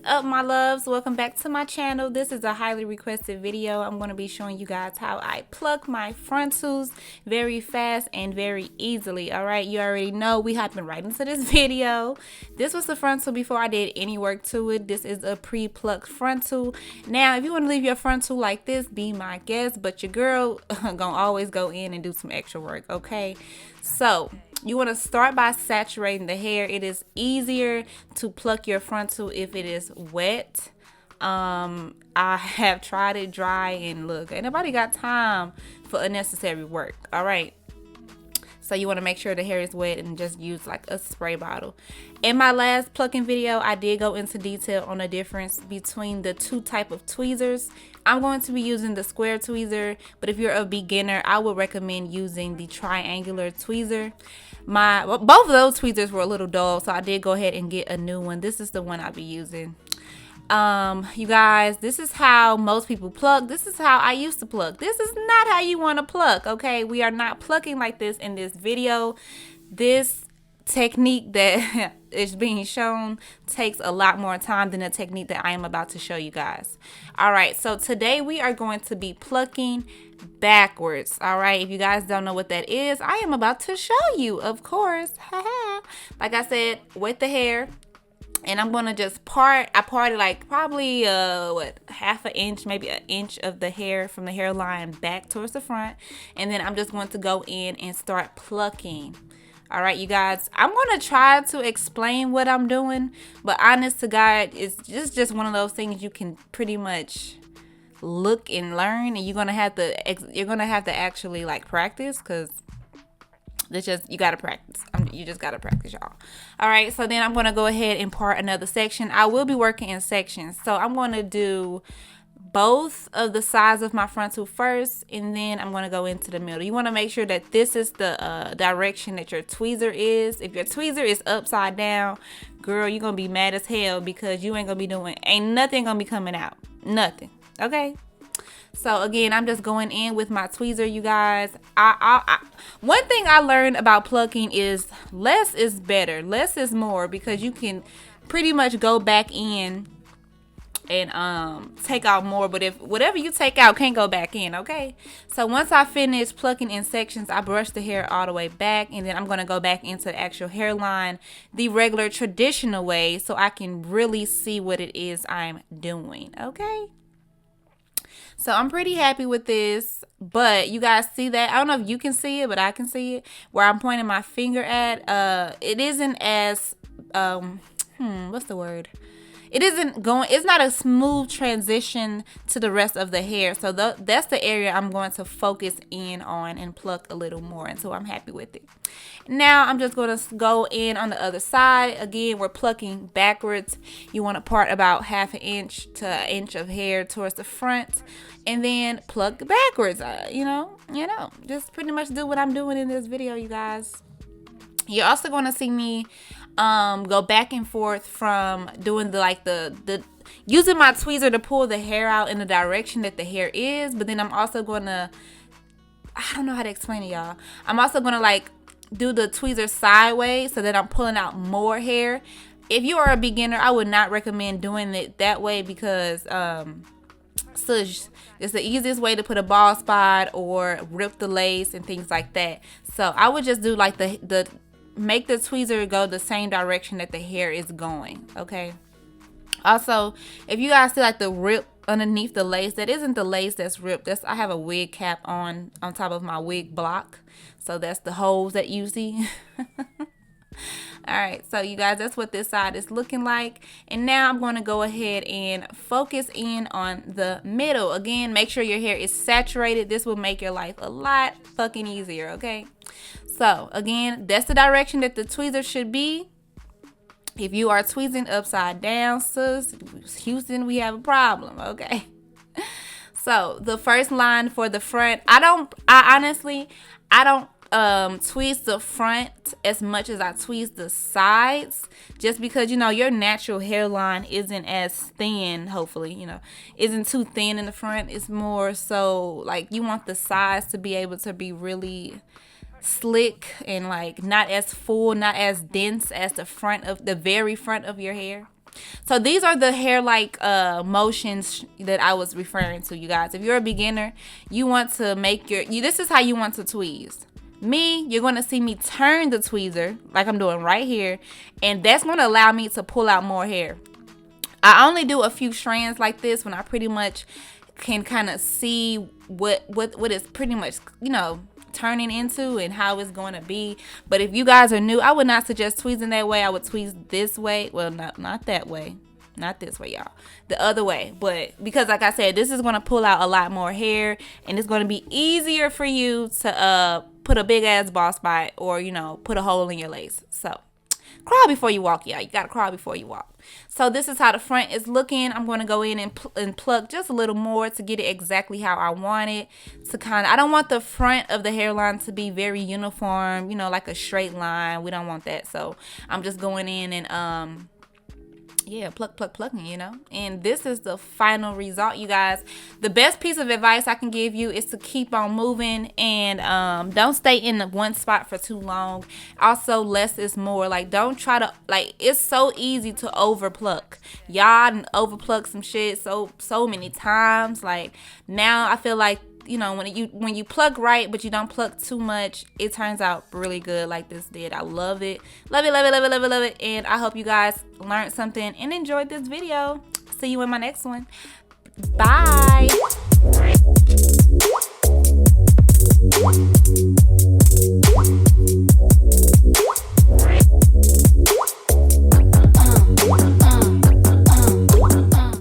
up, my loves? Welcome back to my channel. This is a highly requested video. I'm going to be showing you guys how I pluck my frontals very fast and very easily. All right, you already know we hopping right into this video. This was the frontal before I did any work to it. This is a pre-plucked frontal. Now if you want to leave your frontal like this, be my guest, but your girl gonna always go in and do some extra work. Okay, so you want to start by saturating the hair. It is easier to pluck your frontal if it is wet. I have tried it dry, and look, ain't nobody got time for unnecessary work. All right, so you want to make sure the hair is wet and just use like a spray bottle. In my last plucking video, I did go into detail on the difference between the two type of tweezers. I'm going to be using the square tweezer, but if you're a beginner, I would recommend using the triangular tweezer. Both of those tweezers were a little dull, so I did go ahead and get a new one. This is the one I'll be using. You guys, this is how most people pluck. This is how I used to pluck. This is not how you want to pluck, okay? We are not plucking like this in this video. This technique that is being shown takes a lot more time than the technique that I am about to show you guys. All right, so today we are going to be plucking backwards. All right, if you guys don't know what that is, I am about to show you, of course. Like I said, wet the hair, and I'm gonna just I parted like probably half an inch, maybe an inch of the hair from the hairline back towards the front, and then I'm just going to go in and start plucking. All right, you guys, I'm going to try to explain what I'm doing, but honest to God, it's just one of those things you can pretty much look and learn, and you're going to have to actually like practice, because it's just, you got to practice. You just got to practice, y'all. All right, so then I'm going to go ahead and part another section. I will be working in sections, so I'm going to do both of the sides of my frontal first, and then I'm going to go into the middle. You want to make sure that this is the direction that your tweezer is. If your tweezer is upside down, girl, you're going to be mad as hell, because you ain't going to be ain't nothing going to be coming out. Nothing. Okay? So again, I'm just going in with my tweezer, you guys. One thing I learned about plucking is less is better. Less is more, because you can pretty much go back in and take out more, but if whatever you take out can't go back in. Okay, so once I finish plucking in sections, I brush the hair all the way back, and then I'm going to go back into the actual hairline the regular traditional way, so I can really see what it is I'm doing. Okay, so I'm pretty happy with this, but you guys see that? I don't know if you can see it, but I can see it where I'm pointing my finger at. It isn't as what's the word? It's not a smooth transition to the rest of the hair. So that's the area I'm going to focus in on and pluck a little more until I'm happy with it. Now I'm just going to go in on the other side. Again, we're plucking backwards. You want to part about half an inch to an inch of hair towards the front, and then pluck backwards. You know, just pretty much do what I'm doing in this video, you guys. You're also going to see me go back and forth from doing the using my tweezer to pull the hair out in the direction that the hair is, but then I'm also going to, I don't know how to explain it, y'all. I'm also going to like do the tweezer sideways so that I'm pulling out more hair. If you are a beginner, I would not recommend doing it that way, because it's the easiest way to put a bald spot or rip the lace and things like that. So I would just do like make the tweezer go the same direction that the hair is going. Okay, also, if you guys see like the rip underneath the lace, that isn't the lace that's ripped. I have a wig cap on top of my wig block, so that's the holes that you see. All right, so you guys, that's what this side is looking like. And now I'm going to go ahead and focus in on the middle. Again, make sure your hair is saturated. This will make your life a lot fucking easier. Okay, so again, that's the direction that the tweezer should be. If you are tweezing upside down, sis, Houston, we have a problem. Okay, so the first line for the front, I honestly don't tweeze the front as much as I tweeze the sides, just because, you know, your natural hairline isn't as thin, hopefully, you know, isn't too thin in the front. It's more so like you want the sides to be able to be really slick and like not as full, not as dense as the very front of your hair. So these are the hair like motions that I was referring to, you guys. If you're a beginner, you want to make this is how you want to tweeze. Me, you're going to see me turn the tweezer like I'm doing right here, and that's going to allow me to pull out more hair. I only do a few strands like this when I pretty much can kind of see what is pretty much, you know, turning into and how it's going to be. But if you guys are new, I would not suggest tweezing that way. I would tweeze this way. Well, not that way. Not this way, y'all. The other way. But because like I said, this is going to pull out a lot more hair, and it's going to be easier for you to put a big ass ball spot, or, you know, put a hole in your lace. So crawl before you walk, y'all. You got to crawl before you walk. So this is how the front is looking. I'm going to go in and pluck just a little more to get it exactly how I want it. I don't want the front of the hairline to be very uniform, you know, like a straight line. We don't want that. So I'm just going in and yeah, plucking, you know. And this is the final result, you guys. The best piece of advice I can give you is to keep on moving, and don't stay in the one spot for too long. Also, less is more. Like, don't try to, like, it's so easy to over pluck. Y'all over pluck some shit so many times. Like, now I feel like, you know, when you pluck right, but you don't pluck too much, it turns out really good like this did. I love it. Love it, love it, love it, love it, love it. And I hope you guys learned something and enjoyed this video. See you in my next one. Bye.